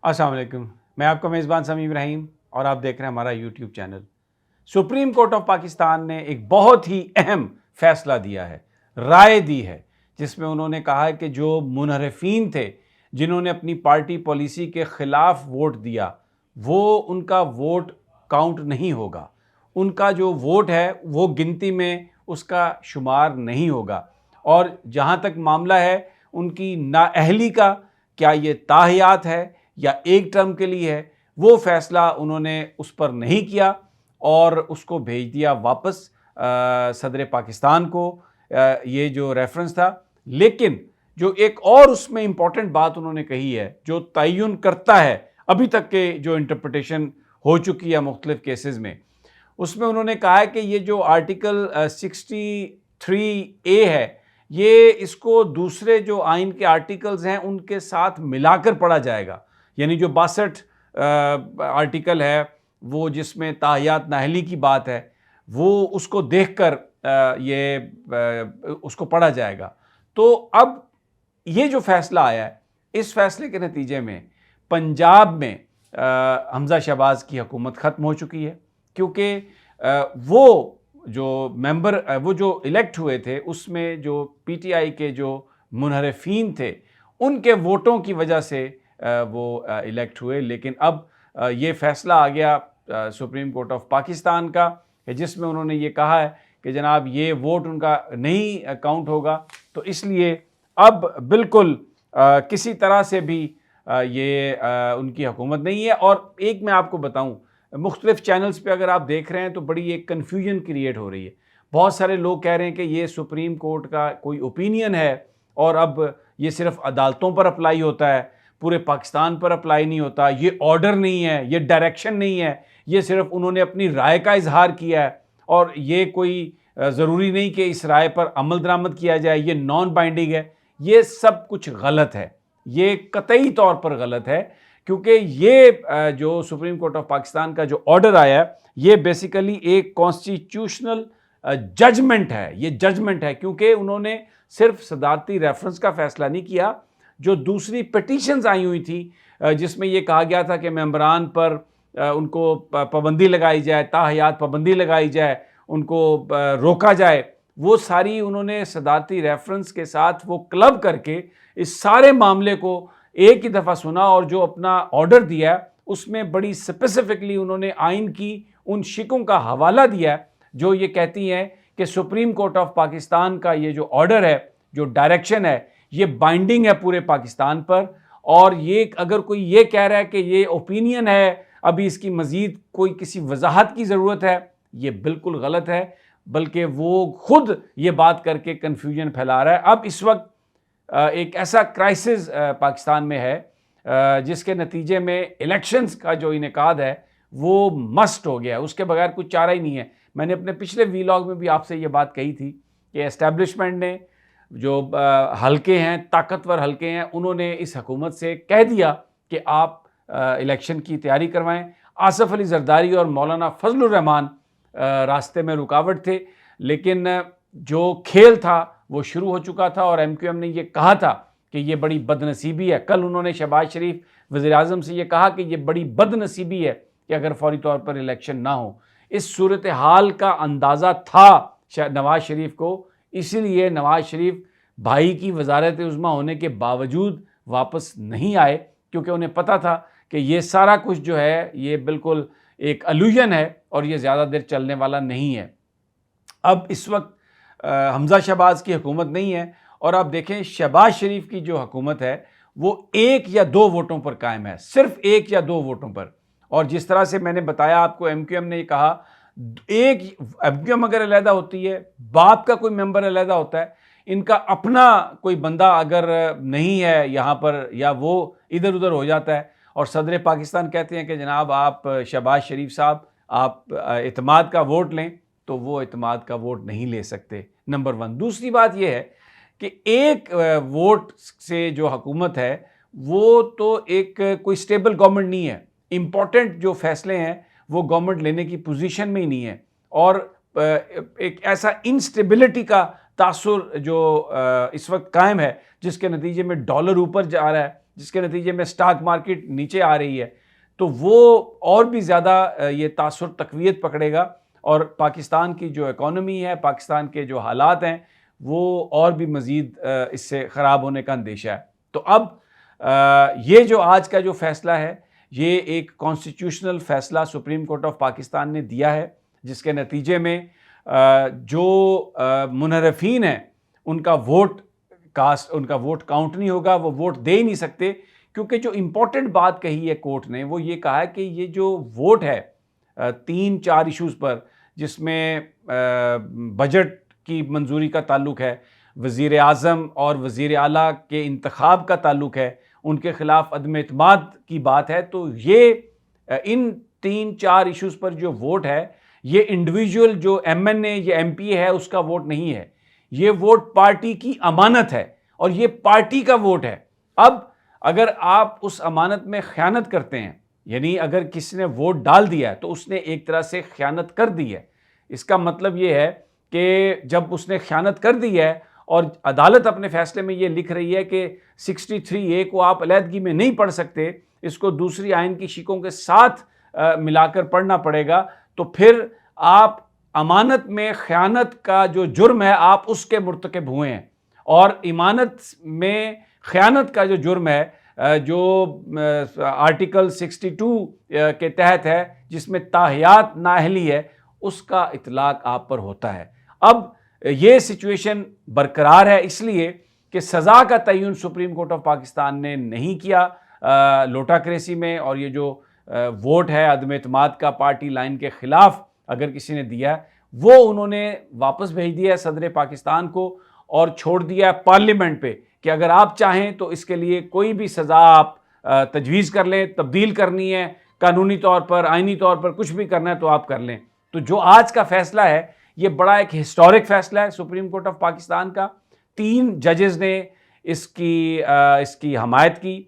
السلام علیکم، میں آپ کا میزبان سمیع ابراہیم اور آپ دیکھ رہے ہیں ہمارا YouTube channel. Supreme court of Pakistan نے ایک بہت ہی اہم فیصلہ دیا ہے، رائے دی ہے، جس میں انہوں نے کہا ہے کہ جو منحرفین تھے جنہوں نے اپنی پارٹی پالیسی کے خلاف ووٹ دیا، وہ ان کا ووٹ کاؤنٹ نہیں ہوگا، ان کا جو ووٹ ہے وہ گنتی میں اس کا شمار نہیں ہوگا۔ اور جہاں تک معاملہ ہے ان کی نااہلی کا، کیا یہ تاحیات ہے یا ایک ٹرم کے لیے ہے، وہ فیصلہ انہوں نے اس پر نہیں کیا اور اس کو بھیج دیا واپس صدر پاکستان کو۔ یہ جو ریفرنس تھا، لیکن جو ایک اور اس میں امپورٹنٹ بات انہوں نے کہی ہے جو تعین کرتا ہے ابھی تک کے جو انٹرپریٹیشن ہو چکی ہے مختلف کیسز میں، اس میں انہوں نے کہا ہے کہ یہ جو آرٹیکل 63A ہے، یہ اس کو دوسرے جو آئین کے آرٹیکلز ہیں ان کے ساتھ ملا کر پڑھا جائے گا، یعنی جو 62 آرٹیکل ہے وہ جس میں تاحیات نااہلی کی بات ہے، وہ اس کو دیکھ کر یہ اس کو پڑھا جائے گا۔ تو اب یہ جو فیصلہ آیا ہے، اس فیصلے کے نتیجے میں پنجاب میں حمزہ شہباز کی حکومت ختم ہو چکی ہے، کیونکہ وہ جو ممبر وہ جو الیکٹ ہوئے تھے اس میں جو پی ٹی آئی کے جو منحرفین تھے ان کے ووٹوں کی وجہ سے وہ الیکٹ ہوئے۔ لیکن اب یہ فیصلہ آ گیا سپریم کورٹ آف پاکستان کا، جس میں انہوں نے یہ کہا ہے کہ جناب یہ ووٹ ان کا نہیں کاؤنٹ ہوگا، تو اس لیے اب بالکل کسی طرح سے بھی یہ ان کی حکومت نہیں ہے۔ اور ایک میں آپ کو بتاؤں، مختلف چینلز پہ اگر آپ دیکھ رہے ہیں تو بڑی ایک کنفیوژن کریٹ ہو رہی ہے۔ بہت سارے لوگ کہہ رہے ہیں کہ یہ سپریم کورٹ کا کوئی اوپینین ہے اور اب یہ صرف عدالتوں پر اپلائی ہوتا ہے، پورے پاکستان پر اپلائی نہیں ہوتا، یہ آرڈر نہیں ہے، یہ ڈائریکشن نہیں ہے، یہ صرف انہوں نے اپنی رائے کا اظہار کیا ہے اور یہ کوئی ضروری نہیں کہ اس رائے پر عمل درآمد کیا جائے، یہ نان بائنڈنگ ہے۔ یہ سب کچھ غلط ہے، یہ قطعی طور پر غلط ہے، کیونکہ یہ جو سپریم کورٹ آف پاکستان کا جو آرڈر آیا ہے یہ بیسیکلی ایک کانسٹیٹیوشنل ججمنٹ ہے، یہ ججمنٹ ہے، کیونکہ انہوں نے صرف صدارتی ریفرنس کا فیصلہ نہیں کیا، جو دوسری پٹیشنز آئی ہوئی تھی جس میں یہ کہا گیا تھا کہ ممبران پر ان کو پابندی لگائی جائے، تاحیات پابندی لگائی جائے، ان کو روکا جائے، وہ ساری انہوں نے صدارتی ریفرنس کے ساتھ وہ کلب کر کے اس سارے معاملے کو ایک ہی دفعہ سنا، اور جو اپنا آرڈر دیا اس میں بڑی اسپیسیفکلی انہوں نے آئین کی ان شکوں کا حوالہ دیا جو یہ کہتی ہیں کہ سپریم کورٹ آف پاکستان کا یہ جو آرڈر ہے، جو ڈائریکشن ہے، یہ بائنڈنگ ہے پورے پاکستان پر۔ اور یہ اگر کوئی یہ کہہ رہا ہے کہ یہ اوپینین ہے، ابھی اس کی مزید کوئی کسی وضاحت کی ضرورت ہے، یہ بالکل غلط ہے، بلکہ وہ خود یہ بات کر کے کنفیوژن پھیلا رہا ہے۔ اب اس وقت ایک ایسا کرائسس پاکستان میں ہے جس کے نتیجے میں الیکشنز کا جو انعقاد ہے وہ مسٹ ہو گیا ہے، اس کے بغیر کچھ چارہ ہی نہیں ہے۔ میں نے اپنے پچھلے ویلاگ میں بھی آپ سے یہ بات کہی تھی کہ اسٹیبلشمنٹ نے جو حلقے ہیں، طاقتور حلقے ہیں، انہوں نے اس حکومت سے کہہ دیا کہ آپ الیکشن کی تیاری کروائیں۔ آصف علی زرداری اور مولانا فضل الرحمان راستے میں رکاوٹ تھے، لیکن جو کھیل تھا وہ شروع ہو چکا تھا، اور ایم کیو ایم نے یہ کہا تھا کہ یہ بڑی بد نصیبی ہے۔ کل انہوں نے شہباز شریف وزیر اعظم سے یہ کہا کہ یہ بڑی بد نصیبی ہے کہ اگر فوری طور پر الیکشن نہ ہو۔ اس صورتحال کا اندازہ تھا نواز شریف کو، اسی لیے نواز شریف بھائی کی وزارت عظمیٰ ہونے کے باوجود واپس نہیں آئے، کیونکہ انہیں پتہ تھا کہ یہ سارا کچھ جو ہے یہ بالکل ایک الوژن ہے اور یہ زیادہ دیر چلنے والا نہیں ہے۔ اب اس وقت حمزہ شہباز کی حکومت نہیں ہے، اور آپ دیکھیں شہباز شریف کی جو حکومت ہے وہ 1 یا 2 ووٹوں پر قائم ہے، صرف 1 یا 2 ووٹوں پر۔ اور جس طرح سے میں نے بتایا آپ کو، ایم کیو ایم نے یہ کہا، ایم کیو ایم اگر علیحدہ ہوتی ہے، باپ کا کوئی ممبر علیحدہ ہوتا ہے، ان کا اپنا کوئی بندہ اگر نہیں ہے یہاں پر یا وہ ادھر ادھر ہو جاتا ہے، اور صدر پاکستان کہتے ہیں کہ جناب آپ شہباز شریف صاحب آپ اعتماد کا ووٹ لیں، تو وہ اعتماد کا ووٹ نہیں لے سکتے، نمبر 1۔ دوسری بات یہ ہے کہ ایک ووٹ سے جو حکومت ہے وہ تو ایک کوئی سٹیبل گورنمنٹ نہیں ہے، امپورٹنٹ جو فیصلے ہیں وہ گورنمنٹ لینے کی پوزیشن میں ہی نہیں ہے، اور ایک ایسا انسٹیبلٹی کا تاثر جو اس وقت قائم ہے، جس کے نتیجے میں ڈالر اوپر جا رہا ہے، جس کے نتیجے میں سٹاک مارکیٹ نیچے آ رہی ہے، تو وہ اور بھی زیادہ یہ تاثر تقویت پکڑے گا، اور پاکستان کی جو اکانومی ہے، پاکستان کے جو حالات ہیں، وہ اور بھی مزید اس سے خراب ہونے کا اندیشہ ہے۔ تو اب یہ جو آج کا جو فیصلہ ہے، یہ ایک کانسٹیٹیوشنل فیصلہ سپریم کورٹ آف پاکستان نے دیا ہے، جس کے نتیجے میں جو منحرفین ہیں ان کا ووٹ کاؤنٹ نہیں ہوگا، وہ ووٹ دے ہی نہیں سکتے، کیونکہ جو امپورٹنٹ بات کہی ہے کورٹ نے وہ یہ کہا ہے کہ یہ جو ووٹ ہے 3-4 ایشوز پر، جس میں بجٹ کی منظوری کا تعلق ہے، وزیر اعظم اور وزیر اعلیٰ کے انتخاب کا تعلق ہے، ان کے خلاف عدم اعتماد کی بات ہے، تو یہ ان 3-4 ایشوز پر جو ووٹ ہے، یہ انڈیویجول جو ایم این اے یا ایم پی اے ہے اس کا ووٹ نہیں ہے، یہ ووٹ پارٹی کی امانت ہے، اور یہ پارٹی کا ووٹ ہے۔ اب اگر آپ اس امانت میں خیانت کرتے ہیں، یعنی اگر کسی نے ووٹ ڈال دیا ہے تو اس نے ایک طرح سے خیانت کر دی ہے۔ اس کا مطلب یہ ہے کہ جب اس نے خیانت کر دی ہے اور عدالت اپنے فیصلے میں یہ لکھ رہی ہے کہ 63A کو آپ علیحدگی میں نہیں پڑھ سکتے، اس کو دوسری آئین کی شقوں کے ساتھ ملا کر پڑھنا پڑے گا، تو پھر آپ امانت میں خیانت کا جو جرم ہے آپ اس کے مرتکب ہوئے ہیں، اور امانت میں خیانت کا جو جرم ہے جو آرٹیکل 62 کے تحت ہے، جس میں تاحیات نااہلی ہے، اس کا اطلاق آپ پر ہوتا ہے۔ اب یہ سچویشن برقرار ہے اس لیے کہ سزا کا تعین سپریم کورٹ آف پاکستان نے نہیں کیا لوٹاکریسی میں، اور یہ جو ووٹ ہے عدم اعتماد کا پارٹی لائن کے خلاف اگر کسی نے دیا ہے، وہ انہوں نے واپس بھیج دیا ہے صدر پاکستان کو، اور چھوڑ دیا ہے پارلیمنٹ پہ کہ اگر آپ چاہیں تو اس کے لیے کوئی بھی سزا آپ تجویز کر لیں، تبدیل کرنی ہے قانونی طور پر، آئینی طور پر کچھ بھی کرنا ہے تو آپ کر لیں۔ تو جو آج کا فیصلہ ہے یہ بڑا ایک ہسٹورک فیصلہ ہے سپریم کورٹ آف پاکستان کا۔ 3 ججز نے اس کی حمایت کی،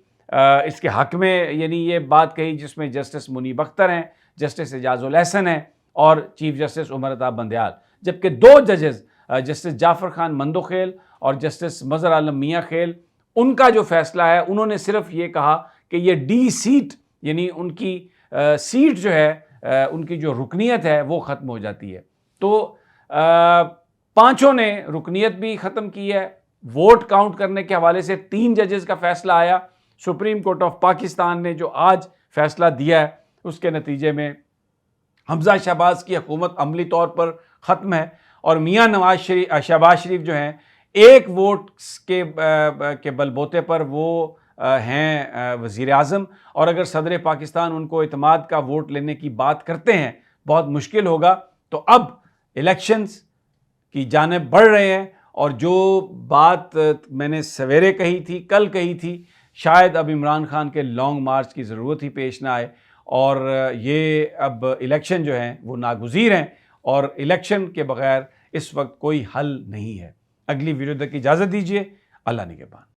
اس کے حق میں یعنی یہ بات کہی، جس میں جسٹس منیب اختر ہیں، جسٹس اعجاز الحسن ہیں، اور چیف جسٹس عمر عطا بندیال، جبکہ 2 ججز جسٹس جعفر خان مندوخیل اور جسٹس مظہر عالم میاں خیل، ان کا جو فیصلہ ہے انہوں نے صرف یہ کہا کہ یہ ڈی سیٹ، یعنی ان کی سیٹ جو ہے، ان کی جو رکنیت ہے وہ ختم ہو جاتی ہے۔ تو 5 نے رکنیت بھی ختم کی ہے۔ ووٹ کاؤنٹ کرنے کے حوالے سے 3 ججز کا فیصلہ آیا، سپریم کورٹ آف پاکستان نے جو آج فیصلہ دیا ہے اس کے نتیجے میں حمزہ شہباز کی حکومت عملی طور پر ختم ہے، اور میاں شہباز شریف جو ہیں ایک ووٹ کے بلبوتے پر وہ ہیں وزیر اعظم، اور اگر صدر پاکستان ان کو اعتماد کا ووٹ لینے کی بات کرتے ہیں بہت مشکل ہوگا۔ تو اب الیکشنز کی جانب بڑھ رہے ہیں، اور جو بات میں نے سویرے کہی تھی، کل کہی تھی، شاید اب عمران خان کے لانگ مارچ کی ضرورت ہی پیش نہ آئے، اور یہ اب الیکشن جو ہیں وہ ناگزیر ہیں، اور الیکشن کے بغیر اس وقت کوئی حل نہیں ہے۔ اگلی ویڈیو تک اجازت دیجیے، اللہ نگہبان۔